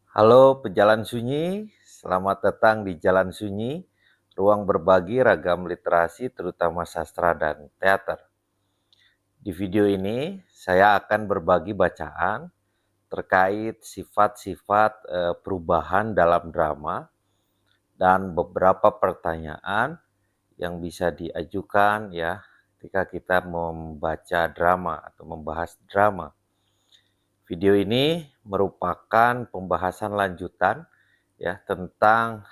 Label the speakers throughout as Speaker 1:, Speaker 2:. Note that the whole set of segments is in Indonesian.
Speaker 1: Halo pejalan sunyi, selamat datang di Jalan Sunyi, ruang berbagi ragam literasi terutama sastra dan teater. Di video ini saya akan berbagi bacaan terkait sifat-sifat perubahan dalam drama dan beberapa pertanyaan yang bisa diajukan ya ketika kita membaca drama atau membahas drama. Video ini merupakan pembahasan lanjutan ya tentang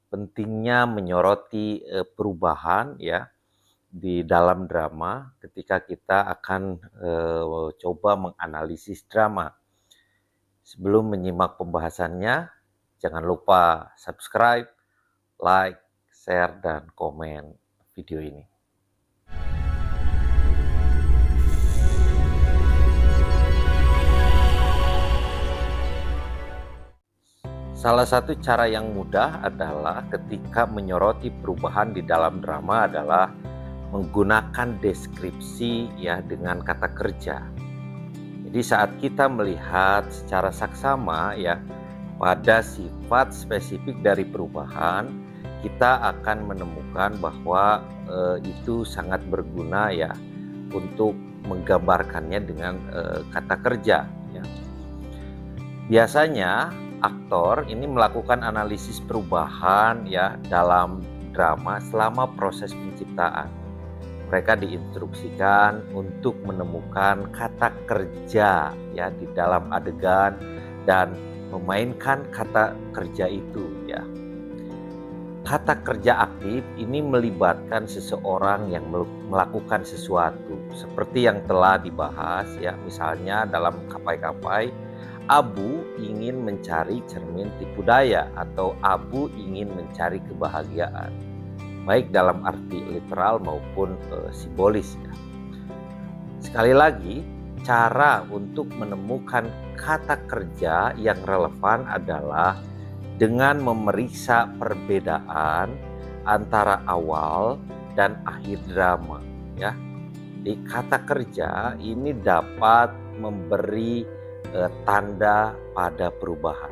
Speaker 1: pentingnya menyoroti perubahan ya di dalam drama ketika kita akan coba menganalisis drama. Sebelum menyimak pembahasannya, jangan lupa subscribe, like, share, dan komen video ini. Salah satu cara yang mudah adalah ketika menyoroti perubahan di dalam drama adalah menggunakan deskripsi ya dengan kata kerja. Jadi saat kita melihat secara saksama ya pada sifat spesifik dari perubahan, kita akan menemukan bahwa itu sangat berguna ya untuk menggambarkannya dengan kata kerja ya. Biasanya aktor ini melakukan analisis perubahan ya dalam drama selama proses penciptaan. Mereka diinstruksikan untuk menemukan kata kerja ya di dalam adegan dan memainkan kata kerja itu ya. Kata kerja aktif ini melibatkan seseorang yang melakukan sesuatu seperti yang telah dibahas ya, misalnya dalam Kapai-Kapai, Abu ingin mencari cermin tipu daya atau Abu ingin mencari kebahagiaan, baik dalam arti literal maupun simbolis ya. Sekali lagi, cara untuk menemukan kata kerja yang relevan adalah dengan memeriksa perbedaan antara awal dan akhir drama ya. Di kata kerja ini dapat memberi tanda pada perubahan.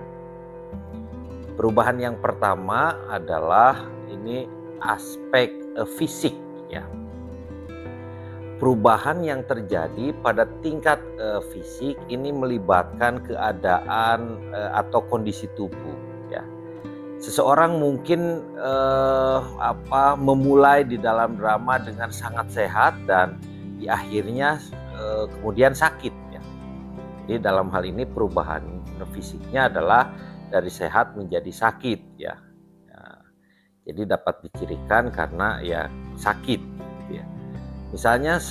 Speaker 1: Perubahan yang pertama adalah ini aspek fisik ya. Perubahan yang terjadi pada tingkat fisik ini melibatkan keadaan atau kondisi tubuh ya. Seseorang mungkin memulai di dalam drama dengan sangat sehat dan di akhirnya kemudian sakit ya. Jadi dalam hal ini perubahan fisiknya adalah dari sehat menjadi sakit ya. Jadi dapat dicirikan karena ya sakit gitu ya. Misalnya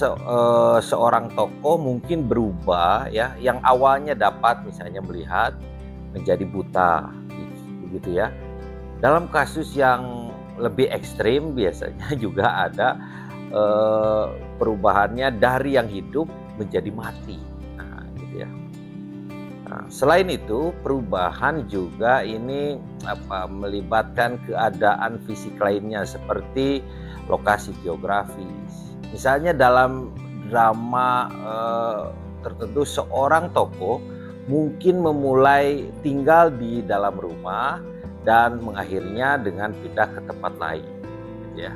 Speaker 1: seorang tokoh mungkin berubah ya, yang awalnya dapat misalnya melihat menjadi buta begitu ya. Dalam kasus yang lebih ekstrim biasanya juga ada perubahannya dari yang hidup menjadi mati. Nah, gitu ya. Nah, selain itu, perubahan juga ini melibatkan keadaan fisik lainnya seperti lokasi geografis. Misalnya dalam drama tertentu seorang tokoh mungkin memulai tinggal di dalam rumah dan mengakhirinya dengan pindah ke tempat lain, gitu ya.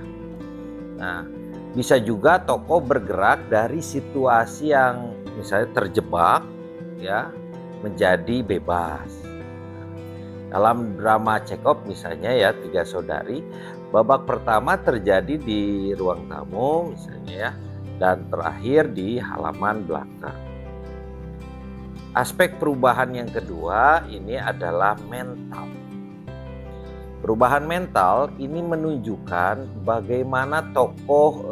Speaker 1: Nah, bisa juga tokoh bergerak dari situasi yang misalnya terjebak ya menjadi bebas. Dalam drama Chekhov misalnya ya, Tiga Saudari, babak pertama terjadi di ruang tamu misalnya ya, dan terakhir di halaman belakang. Aspek perubahan yang kedua ini adalah mental. Perubahan mental ini menunjukkan bagaimana tokoh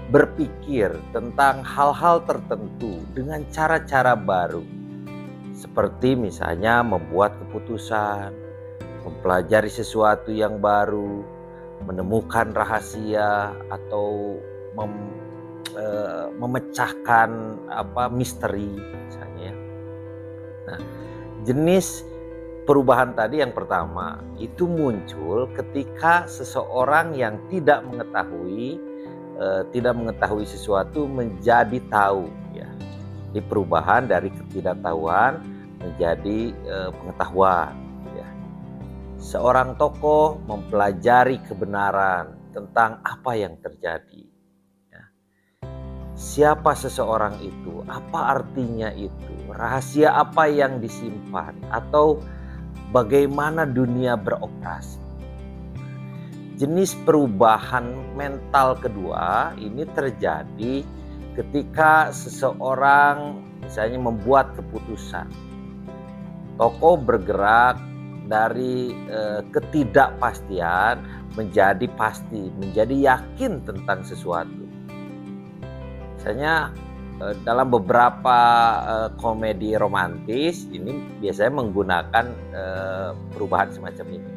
Speaker 1: berpikir tentang hal-hal tertentu dengan cara-cara baru. Seperti misalnya membuat keputusan, mempelajari sesuatu yang baru, menemukan rahasia atau memecahkan misteri misalnya. Nah, jenis perubahan tadi yang pertama itu muncul ketika seseorang yang tidak mengetahui sesuatu menjadi tahu ya. Di perubahan dari ketidaktahuan menjadi pengetahuan. Ya. Seorang tokoh mempelajari kebenaran tentang apa yang terjadi. Ya. Siapa seseorang itu? Apa artinya itu? Rahasia apa yang disimpan? Atau bagaimana dunia beroperasi? Jenis perubahan mental kedua ini terjadi ketika seseorang misalnya membuat keputusan. Tokoh bergerak dari ketidakpastian menjadi pasti, menjadi yakin tentang sesuatu. Misalnya dalam beberapa komedi romantis ini biasanya menggunakan perubahan semacam ini.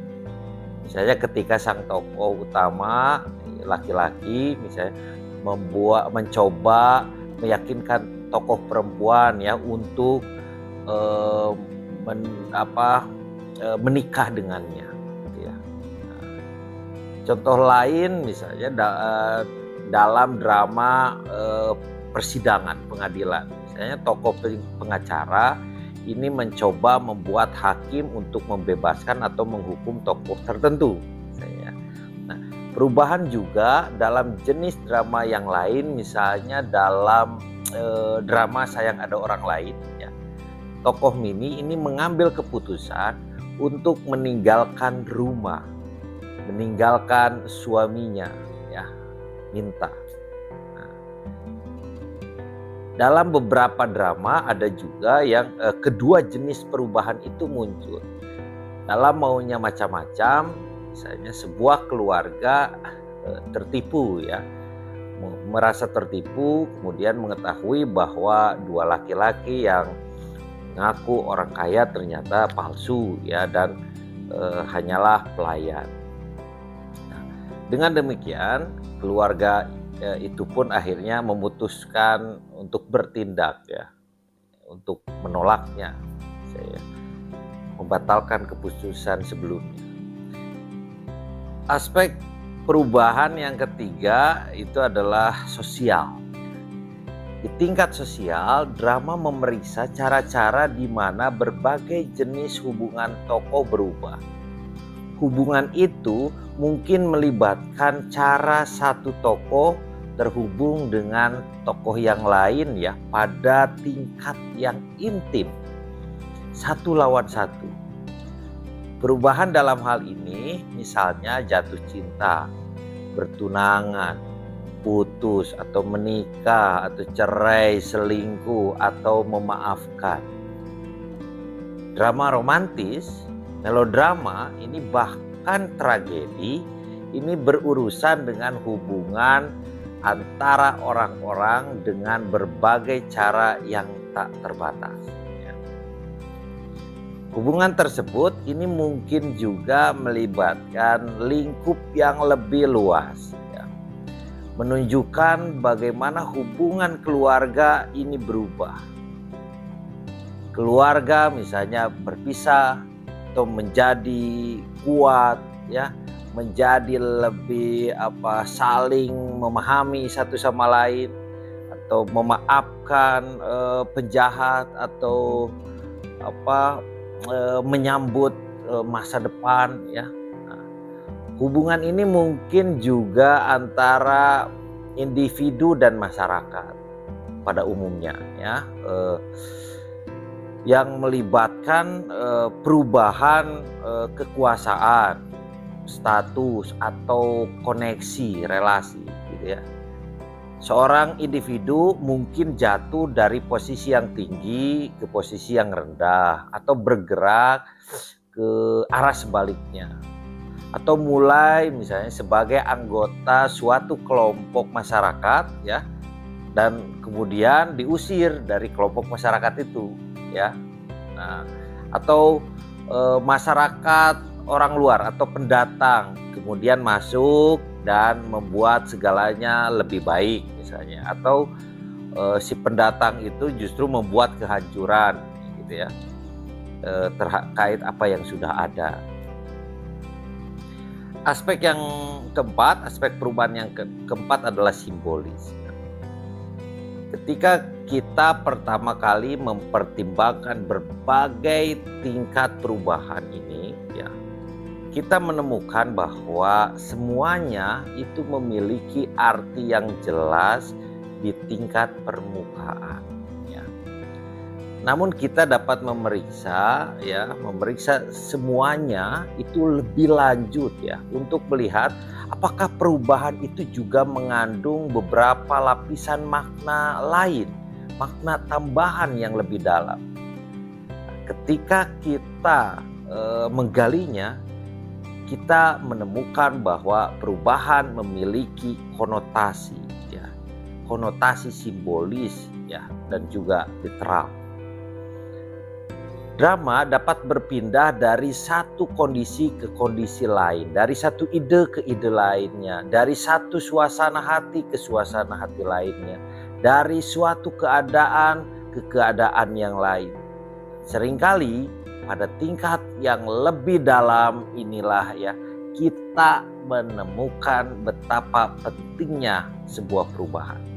Speaker 1: Misalnya ketika sang tokoh utama laki-laki misalnya mencoba meyakinkan tokoh perempuan ya untuk menikah dengannya. Gitu ya. Contoh lain misalnya dalam drama persidangan pengadilan, misalnya tokoh pengacara ini mencoba membuat hakim untuk membebaskan atau menghukum tokoh tertentu. Nah, perubahan juga dalam jenis drama yang lain, misalnya dalam drama Sayang Ada Orang Lain. Ya. Tokoh Mini ini mengambil keputusan untuk meninggalkan rumah, meninggalkan suaminya, ya, Minta. Dalam beberapa drama ada juga yang kedua jenis perubahan itu muncul. Dalam Maunya Macam-Macam, misalnya sebuah keluarga tertipu ya, merasa tertipu, kemudian mengetahui bahwa dua laki-laki yang mengaku orang kaya ternyata palsu ya, dan hanyalah pelayan. Nah, dengan demikian keluarga itu pun akhirnya memutuskan untuk bertindak ya, untuk menolaknya, membatalkan keputusan sebelumnya. Aspek perubahan yang ketiga itu adalah sosial. Di tingkat sosial, drama memeriksa cara-cara di mana berbagai jenis hubungan tokoh berubah. Hubungan itu mungkin melibatkan cara satu tokoh terhubung dengan tokoh yang lain ya pada tingkat yang intim, satu lawan satu. Perubahan dalam hal ini misalnya jatuh cinta, bertunangan, putus atau menikah atau cerai, selingkuh atau memaafkan. Drama romantis, melodrama ini bahkan tragedi ini berurusan dengan hubungan antara orang-orang dengan berbagai cara yang tak terbatas. Hubungan tersebut ini mungkin juga melibatkan lingkup yang lebih luas, ya. Menunjukkan bagaimana hubungan keluarga ini berubah. Keluarga misalnya berpisah atau menjadi kuat, ya, menjadi lebih saling memahami satu sama lain, atau memaafkan penjahat, atau menyambut masa depan ya. Nah, hubungan ini mungkin juga antara individu dan masyarakat pada umumnya ya, yang melibatkan perubahan kekuasaan, status atau koneksi relasi gitu ya. Seorang individu mungkin jatuh dari posisi yang tinggi ke posisi yang rendah, atau bergerak ke arah sebaliknya, atau mulai misalnya sebagai anggota suatu kelompok masyarakat ya, dan kemudian diusir dari kelompok masyarakat itu ya. Nah, atau masyarakat orang luar atau pendatang kemudian masuk dan membuat segalanya lebih baik misalnya, atau si pendatang itu justru membuat kehancuran gitu ya, terkait apa yang sudah ada. Aspek yang keempat, aspek perubahan yang keempat adalah simbolis. Ketika kita pertama kali mempertimbangkan berbagai tingkat perubahan ini, ya, kita menemukan bahwa semuanya itu memiliki arti yang jelas di tingkat permukaan. Ya. Namun kita dapat memeriksa semuanya itu lebih lanjut ya, untuk melihat apakah perubahan itu juga mengandung beberapa lapisan makna lain, makna tambahan yang lebih dalam. Ketika kita menggalinya, kita menemukan bahwa perubahan memiliki konotasi, ya, konotasi simbolis, ya, dan juga literal. Drama dapat berpindah dari satu kondisi ke kondisi lain, dari satu ide ke ide lainnya, dari satu suasana hati ke suasana hati lainnya, dari suatu keadaan ke keadaan yang lain. Seringkali pada tingkat yang lebih dalam inilah ya, kita menemukan betapa pentingnya sebuah perubahan.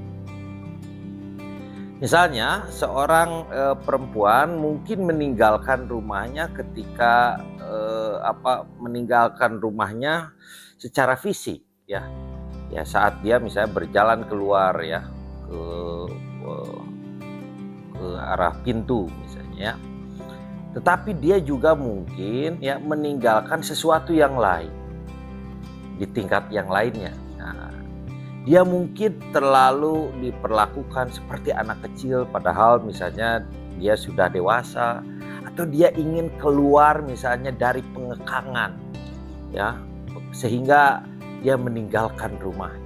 Speaker 1: Misalnya seorang perempuan mungkin meninggalkan rumahnya ketika meninggalkan rumahnya secara fisik, ya. Ya, saat dia misalnya berjalan keluar ya ke arah pintu misalnya, ya. Tetapi dia juga mungkin ya meninggalkan sesuatu yang lain di tingkat yang lainnya. Nah, dia mungkin terlalu diperlakukan seperti anak kecil padahal misalnya dia sudah dewasa, atau dia ingin keluar misalnya dari pengekangan ya, sehingga dia meninggalkan rumahnya.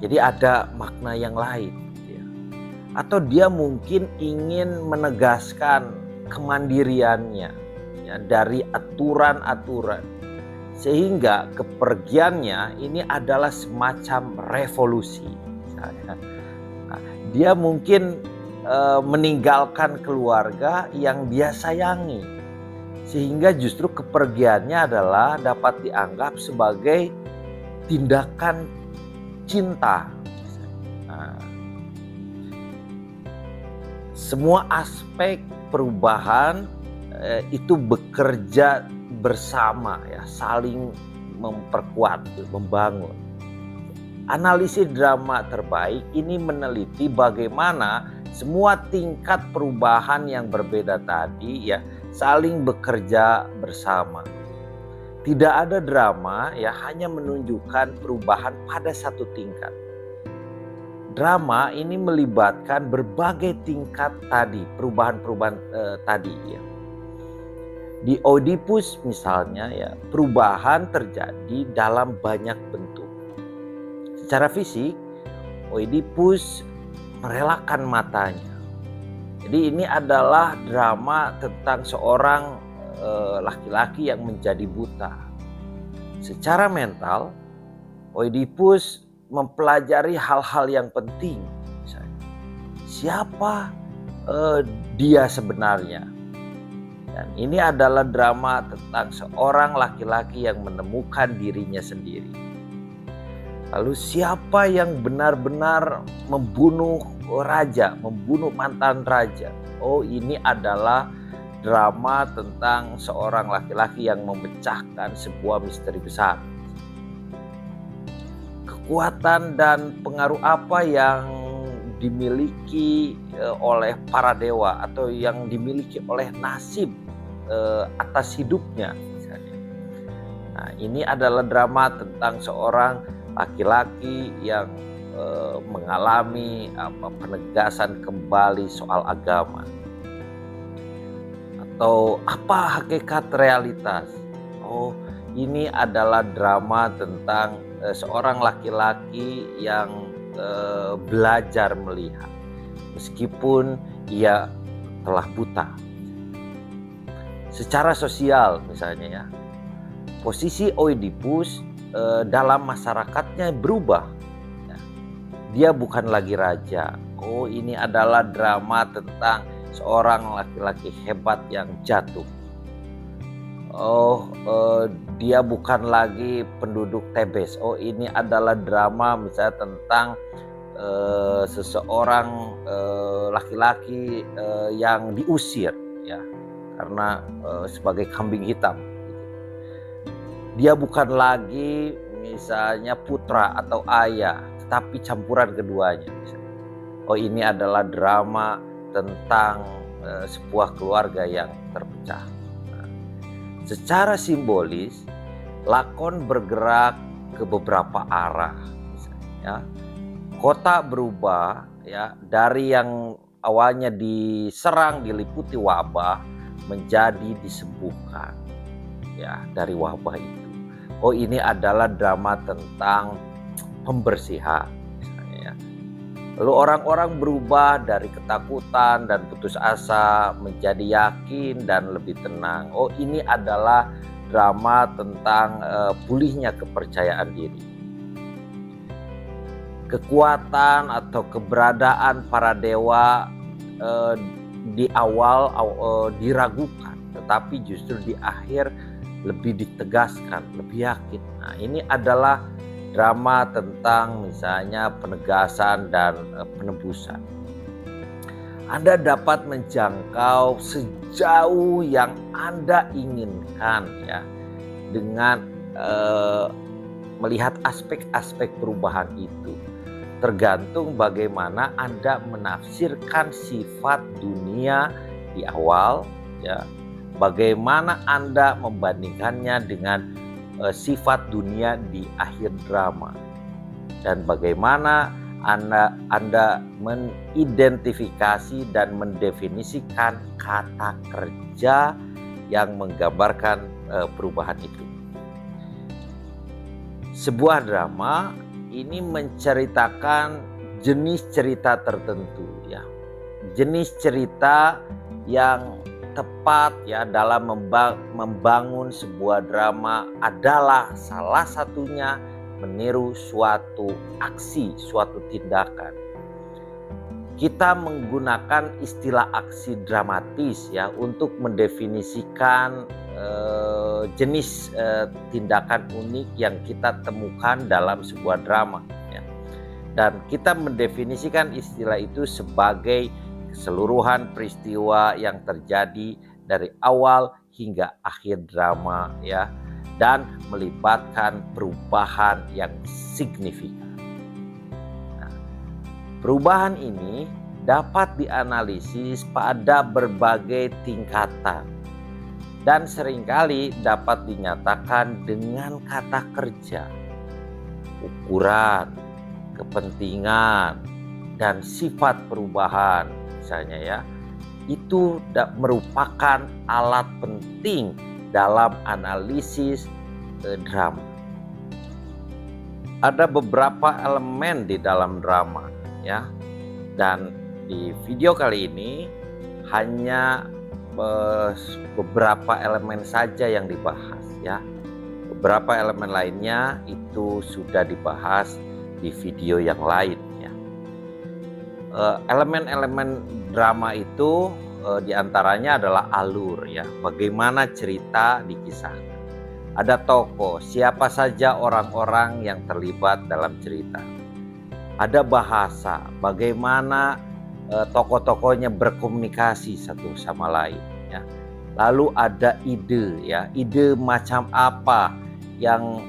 Speaker 1: Jadi ada makna yang lain ya. Atau dia mungkin ingin menegaskan kemandiriannya ya, dari aturan-aturan, sehingga kepergiannya ini adalah semacam revolusi misalnya. Nah, dia mungkin meninggalkan keluarga yang dia sayangi, sehingga justru kepergiannya adalah dapat dianggap sebagai tindakan cinta. Nah, semua aspek perubahan itu bekerja bersama ya, saling memperkuat, membangun. Analisis drama terbaik ini meneliti bagaimana semua tingkat perubahan yang berbeda tadi ya saling bekerja bersama. Tidak ada drama ya hanya menunjukkan perubahan pada satu tingkat. Drama ini melibatkan berbagai tingkat tadi, perubahan-perubahan tadi ya. Di Oedipus misalnya ya, perubahan terjadi dalam banyak bentuk. Secara fisik, Oedipus merelakan matanya. Jadi ini adalah drama tentang seorang laki-laki yang menjadi buta. Secara mental, Oedipus mempelajari hal-hal yang penting. Misalnya, siapa dia sebenarnya? Dan ini adalah drama tentang seorang laki-laki yang menemukan dirinya sendiri. Lalu siapa yang benar-benar membunuh raja, membunuh mantan raja? Oh, ini adalah drama tentang seorang laki-laki yang memecahkan sebuah misteri besar. Kekuatan dan pengaruh apa yang dimiliki oleh para dewa atau yang dimiliki oleh nasib atas hidupnya misalnya. Nah, ini adalah drama tentang seorang laki-laki yang mengalami penegasan kembali soal agama. Atau apa hakikat realitas? Oh, ini adalah drama tentang seorang laki-laki yang belajar melihat meskipun ia telah buta. Secara sosial misalnya ya, posisi Oedipus dalam masyarakatnya berubah. Ya. Dia bukan lagi raja. Oh, ini adalah drama tentang seorang laki-laki hebat yang jatuh. Oh, dia bukan lagi penduduk Tebes. Oh, ini adalah drama misalnya tentang seseorang laki-laki yang diusir ya karena sebagai kambing hitam. Dia bukan lagi misalnya putra atau ayah, tetapi campuran keduanya. Oh, ini adalah drama tentang sebuah keluarga yang terpecah. Nah, secara simbolis, lakon bergerak ke beberapa arah. Misalnya, kota berubah ya dari yang awalnya diserang, diliputi wabah menjadi disembuhkan ya dari wabah itu. Oh, ini adalah drama tentang pembersihan misalnya ya. Lalu orang-orang berubah dari ketakutan dan putus asa menjadi yakin dan lebih tenang. Oh, ini adalah drama tentang pulihnya kepercayaan diri. Kekuatan atau keberadaan para dewa di awal diragukan, tetapi justru di akhir lebih ditegaskan, lebih yakin. Nah, ini adalah drama tentang misalnya penegasan dan penebusan. Anda dapat menjangkau sejauh yang Anda inginkan ya dengan melihat aspek-aspek perubahan itu. Tergantung bagaimana Anda menafsirkan sifat dunia di awal ya. Bagaimana Anda membandingkannya dengan sifat dunia di akhir drama. Dan bagaimana Anda mengidentifikasi dan mendefinisikan kata kerja yang menggambarkan perubahan itu. Sebuah drama ini menceritakan jenis cerita tertentu ya. Jenis cerita yang tepat ya dalam membangun sebuah drama adalah salah satunya meniru suatu aksi, suatu tindakan. Kita menggunakan istilah aksi dramatis ya untuk mendefinisikan jenis tindakan unik yang kita temukan dalam sebuah drama ya. Dan kita mendefinisikan istilah itu sebagai keseluruhan peristiwa yang terjadi dari awal hingga akhir drama ya, dan melibatkan perubahan yang signifikan. Nah, perubahan ini dapat dianalisis pada berbagai tingkatan dan seringkali dapat dinyatakan dengan kata kerja, ukuran, kepentingan, dan sifat perubahan misalnya ya. Itu merupakan alat penting dalam analisis drama. Ada beberapa elemen di dalam drama ya. Dan di video kali ini hanya beberapa elemen saja yang dibahas ya. Beberapa elemen lainnya itu sudah dibahas di video yang lain ya. Elemen-elemen drama itu diantaranya adalah alur ya. Bagaimana cerita dikisahkan. Ada tokoh, siapa saja orang-orang yang terlibat dalam cerita. Ada bahasa, bagaimana tokoh-tokohnya berkomunikasi satu sama lain ya. Lalu ada ide ya, ide macam apa yang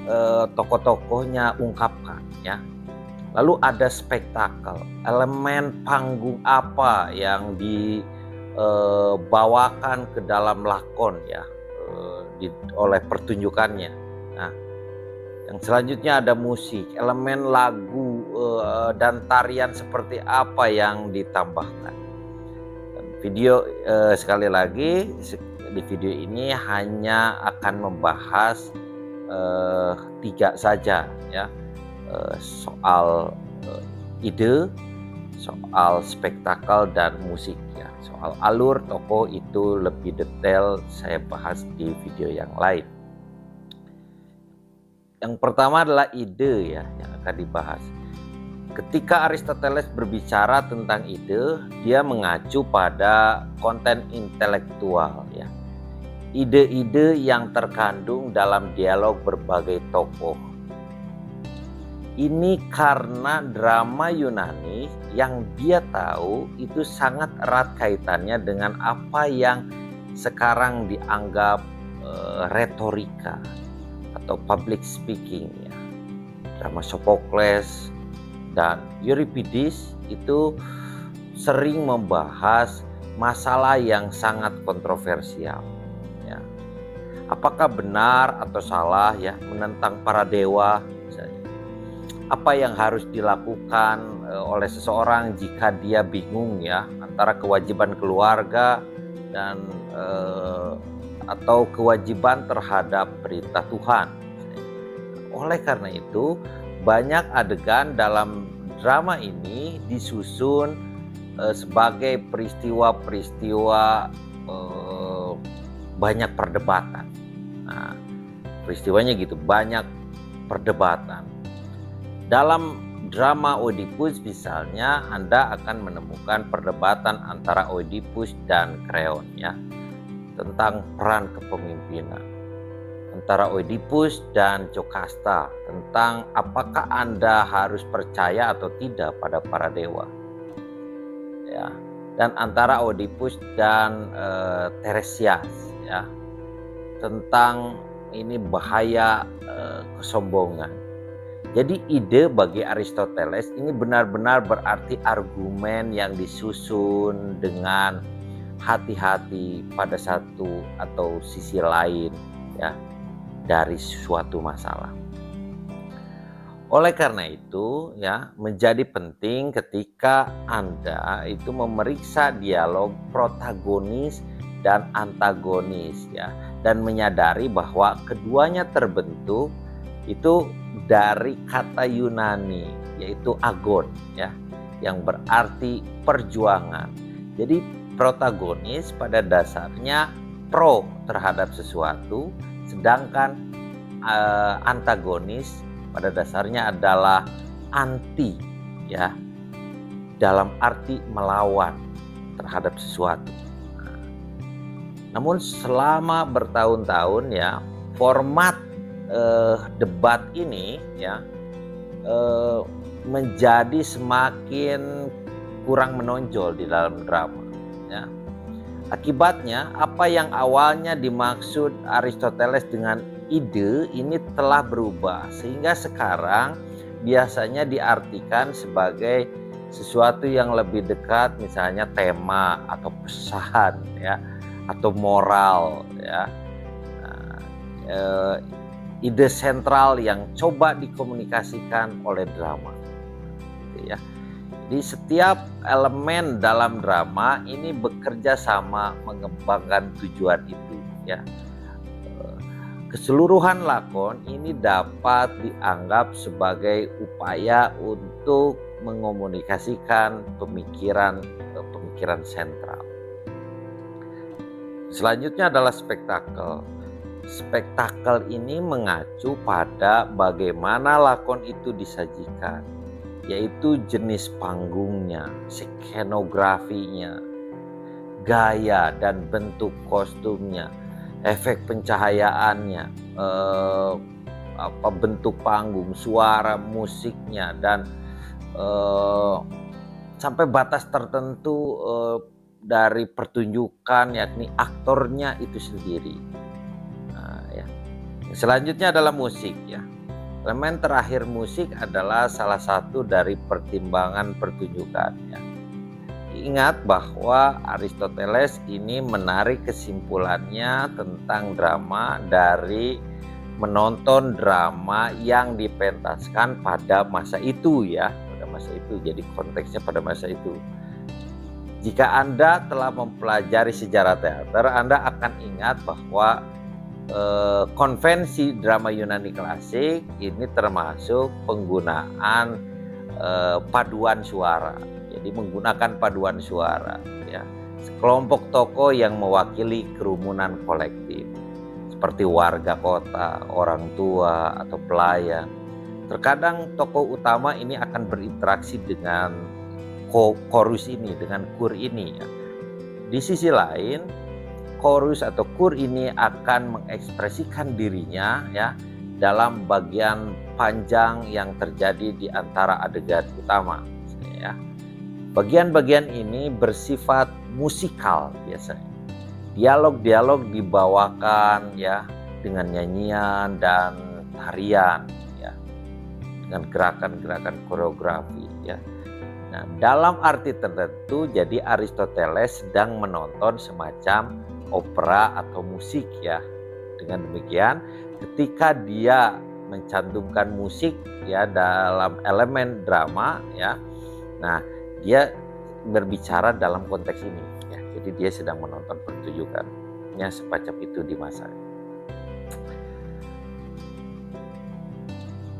Speaker 1: tokoh-tokohnya ungkapkan ya. Lalu ada spektakel, elemen panggung apa yang dibawakan ke dalam lakon ya oleh pertunjukannya. Nah, yang selanjutnya ada musik, elemen lagu dan tarian seperti apa yang ditambahkan. Dan video sekali lagi di video ini hanya akan membahas 3 saja ya, soal ide, soal spektakel dan musik ya. Soal alur tokoh itu lebih detail saya bahas di video yang lain. Yang pertama adalah ide ya yang akan dibahas. Ketika Aristoteles berbicara tentang ide, dia mengacu pada konten intelektual ya. Ide-ide yang terkandung dalam dialog berbagai tokoh. Ini karena drama Yunani yang dia tahu itu sangat erat kaitannya dengan apa yang sekarang dianggap retorika atau public speaking ya. Drama Sophocles dan Euripides itu sering membahas masalah yang sangat kontroversial ya. Apakah benar atau salah ya menentang para dewa misalnya. Apa yang harus dilakukan oleh seseorang jika dia bingung ya antara kewajiban keluarga dan atau kewajiban terhadap perintah Tuhan. Oleh karena itu, banyak adegan dalam drama ini disusun sebagai peristiwa-peristiwa banyak perdebatan. Nah, peristiwanya gitu, banyak perdebatan. Dalam drama Oedipus misalnya, Anda akan menemukan perdebatan antara Oedipus dan Kreon ya, tentang peran kepemimpinan. Antara Oedipus dan Jocasta tentang apakah Anda harus percaya atau tidak pada para dewa. Ya. Dan antara Oedipus dan Tiresias ya, tentang ini bahaya kesombongan. Jadi ide bagi Aristoteles ini benar-benar berarti argumen yang disusun dengan hati-hati pada satu atau sisi lain ya dari suatu masalah. Oleh karena itu ya menjadi penting ketika Anda itu memeriksa dialog protagonis dan antagonis ya, dan menyadari bahwa keduanya terbentuk itu dari kata Yunani yaitu agon ya, yang berarti perjuangan. Jadi protagonis pada dasarnya pro terhadap sesuatu, sedangkan antagonis pada dasarnya adalah anti ya, dalam arti melawan terhadap sesuatu. Namun selama bertahun-tahun ya format debat ini ya menjadi semakin kurang menonjol di dalam drama ya. Akibatnya apa yang awalnya dimaksud Aristoteles dengan ide ini telah berubah sehingga sekarang biasanya diartikan sebagai sesuatu yang lebih dekat, misalnya tema atau pesan ya, atau moral ya. Ide sentral yang coba dikomunikasikan oleh drama gitu ya. Jadi setiap elemen dalam drama ini bekerja sama mengembangkan tujuan itu ya. Keseluruhan lakon ini dapat dianggap sebagai upaya untuk mengomunikasikan pemikiran sentral. Selanjutnya adalah spektakel. Spektakel ini mengacu pada bagaimana lakon itu disajikan, yaitu jenis panggungnya, skenografinya, gaya dan bentuk kostumnya, efek pencahayaannya, bentuk panggung, suara musiknya, dan sampai batas tertentu dari pertunjukan, yakni aktornya itu sendiri. Selanjutnya adalah musik ya. Elemen terakhir musik adalah salah satu dari pertimbangan pertunjukan ya. Ingat bahwa Aristoteles ini menarik kesimpulannya tentang drama dari menonton drama yang dipentaskan pada masa itu ya, pada masa itu. Jadi konteksnya pada masa itu. Jika Anda telah mempelajari sejarah teater, Anda akan ingat bahwa konvensi drama Yunani klasik ini termasuk penggunaan paduan suara. Jadi menggunakan paduan suara ya. Sekelompok tokoh yang mewakili kerumunan kolektif seperti warga kota, orang tua atau pelayan. Terkadang tokoh utama ini akan berinteraksi dengan chorus ini, dengan kur ini ya. Di sisi lain chorus atau kur ini akan mengekspresikan dirinya ya dalam bagian panjang yang terjadi di antara adegan utama. Ya. Bagian-bagian ini bersifat musikal biasanya. Dialog-dialog dibawakan ya dengan nyanyian dan tarian ya, dengan gerakan-gerakan koreografi ya. Nah, dalam arti tertentu jadi Aristoteles sedang menonton semacam opera atau musik ya. Dengan demikian ketika dia mencantumkan musik ya dalam elemen drama ya. Nah, dia berbicara dalam konteks ini ya. Jadi dia sedang menonton pertunjukannya semacam itu di masa.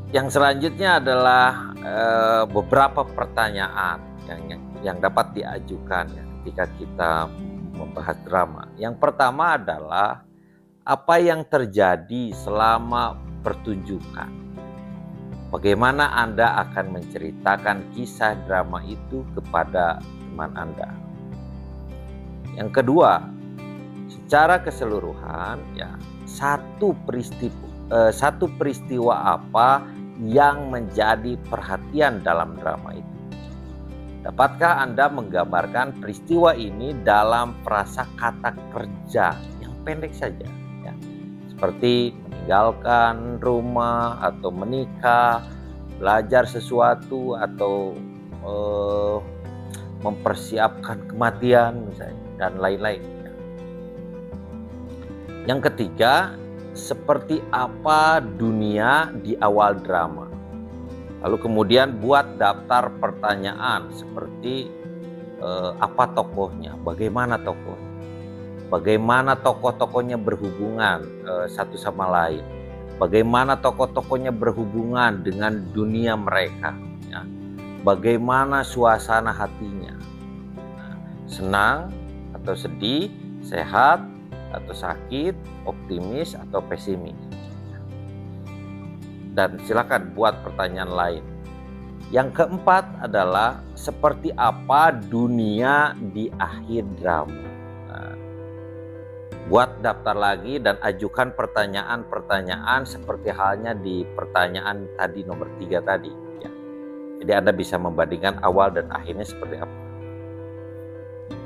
Speaker 1: Yang selanjutnya adalah beberapa pertanyaan yang dapat diajukan ya, ketika kita membahas drama. Yang pertama adalah apa yang terjadi selama pertunjukan. Bagaimana Anda akan menceritakan kisah drama itu kepada teman Anda. Yang kedua, secara keseluruhan ya satu peristiwa apa yang menjadi perhatian dalam drama itu. Dapatkah Anda menggambarkan peristiwa ini dalam frasa kata kerja yang pendek saja ya. Seperti meninggalkan rumah atau menikah, belajar sesuatu atau mempersiapkan kematian misalnya dan lain-lain. Yang ketiga, seperti apa dunia di awal drama. Lalu kemudian buat daftar pertanyaan seperti apa tokohnya, bagaimana tokohnya, bagaimana tokoh-tokohnya berhubungan satu sama lain, bagaimana tokoh-tokohnya berhubungan dengan dunia mereka, ya. Bagaimana suasana hatinya, senang atau sedih, sehat atau sakit, optimis atau pesimis. Dan silakan buat pertanyaan lain. Yang keempat adalah seperti apa dunia di akhir drama. Nah, buat daftar lagi dan ajukan pertanyaan-pertanyaan seperti halnya di pertanyaan tadi nomor 3 tadi. Ya. Jadi Anda bisa membandingkan awal dan akhirnya seperti apa.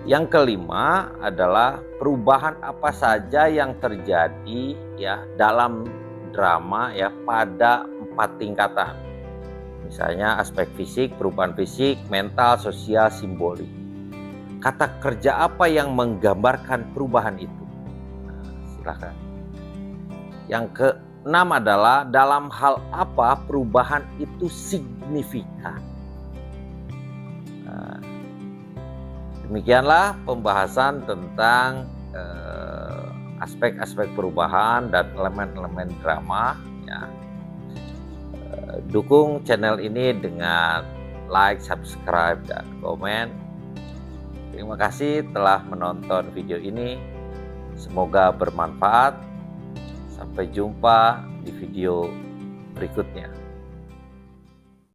Speaker 1: Yang kelima adalah perubahan apa saja yang terjadi ya dalam drama ya pada 4 tingkatan. Misalnya aspek fisik, perubahan fisik, mental, sosial, simbolik. Kata kerja apa yang menggambarkan perubahan itu? Nah, silakan. Yang keenam adalah dalam hal apa perubahan itu signifikan. Nah, demikianlah pembahasan tentang aspek-aspek perubahan dan elemen-elemen drama. Ya. Dukung channel ini dengan like, subscribe, dan komen. Terima kasih telah menonton video ini. Semoga bermanfaat. Sampai jumpa di video berikutnya.